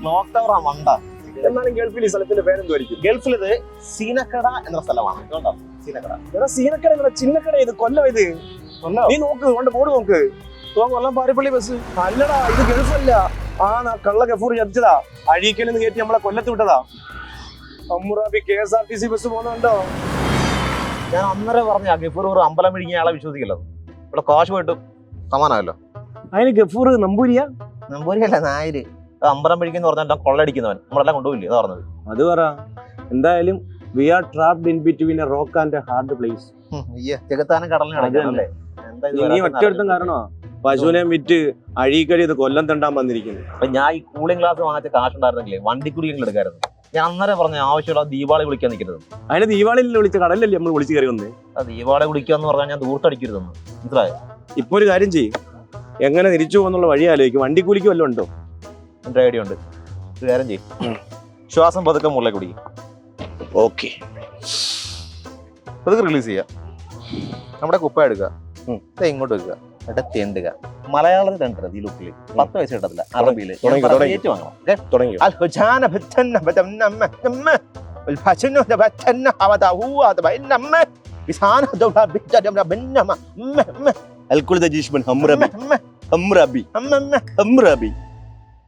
Clock ടവറാ മണ്ട. എന്നാലും ഗൾഫിൽ ഈ സ്ഥലത്തിന്റെ പേരെന്തുമായിരിക്കും? ഗൾഫിൽ ഇത് സീനക്കട എന്ന സ്ഥലമാണ്. കേട്ടോ, സീനക്കട. എടാ സീനക്കട ഇവിടെ ചിന്നക്കട ഇത് കൊല്ലം ഇത്. നീ നോക്ക് കൊണ്ട് ബോർഡ് നോക്ക്. കൊല്ലം പാരിപ്പള്ളി ബസ് അല്ലടാ, ഇത് ഗൾഫല്ല. കള്ള ഗഫൂർ ചതിച്ചതാ. അഴീക്കൽ നിന്ന് കയറ്റി നമ്മളെ കൊല്ലത്ത് വിട്ടതാ. ഹമ്മുറാബി KSRTC ബസ് പോകുന്നുണ്ടോ? ഞാൻ അന്നേരം പറഞ്ഞ ഗഫൂർ ഒരു അമ്പലം പിടിക്കുന്ന ആളെ വിശ്വസിക്കില്ലത്. ഇവിടെ കാശ് പോയിട്ട് സമാനമല്ലോ. അതിന് ഗഫൂർ നമ്പൂരിയാ? നമ്പൂരിയല്ല, നായര്. അമ്പലം പിടിക്കുന്ന പറഞ്ഞാൽ കൊള്ളടിക്കുന്നവൻ. നമ്മളെല്ലാം കൊണ്ടുപോയില്ലേ അതാ പറഞ്ഞത്. അത് പറ. എന്തായാലും we are trapped in between a rock and a hard place. ചെകുത്താനും കടലിനും ഇടയ്ക്കല്ലേ. നീ ഒറ്റയെടുത്തും കാരണമാ പശുവിനെ വിറ്റ് അഴീക്കടി ഇത് കൊല്ലം തണ്ടാൻ വന്നിരിക്കുന്നു. അപ്പൊ ഞാൻ ഈ കൂളിംഗ് ഗ്ലാസ് വാങ്ങിച്ച കാശുണ്ടായിരുന്നെങ്കിലേ വണ്ടിക്കൂലിയെങ്കിലും എടുക്കായിരുന്നു. ഞാൻ അന്നേരം പറഞ്ഞ ആവശ്യമുള്ള ദീപാവളി വിളിക്കാൻ നിൽക്കരുത്. അതിന് ദീപാവളിയിൽ വിളിച്ച കടലല്ലേ നമ്മൾ വിളിച്ചു കയറി വന്നേ. ദീപാവളി വിളിക്കാന്ന് പറഞ്ഞാൽ ഞാൻ ദൂർത്തടിക്കരുതെന്ന് മനസ്സിലായോ? ഇപ്പൊ ഒരു കാര്യം ചെയ്യും, എങ്ങനെ തിരിച്ചു പോകുന്നുള്ള വഴി ആലോചിക്കും. വണ്ടിക്കൂലിക്ക് വല്ലതും ഉണ്ടോ? എന്റെ ഐഡിയ ഉണ്ട്. ഒരു കാര്യം ചെയ്യും, ശ്വാസം പതുക്കെ മുകളിൽ കുടിക്കും. ഓക്കെ, പതുക്കെ റിലീസ് ചെയ്യാം. നമ്മുടെ കുപ്പ എടുക്കുക, ഇങ്ങോട്ട് വെക്കുക, എന്നിട്ട് തെണ്ടുക. മലയാളത്തിൽ തെണ്ടരുത്. ഈ ലുക്കിൽ 10 പൈസ കിട്ടത്തില്ല. അറബിയിൽ ഏറ്റു വാങ്ങണം. الكل ده جيش من حمرابي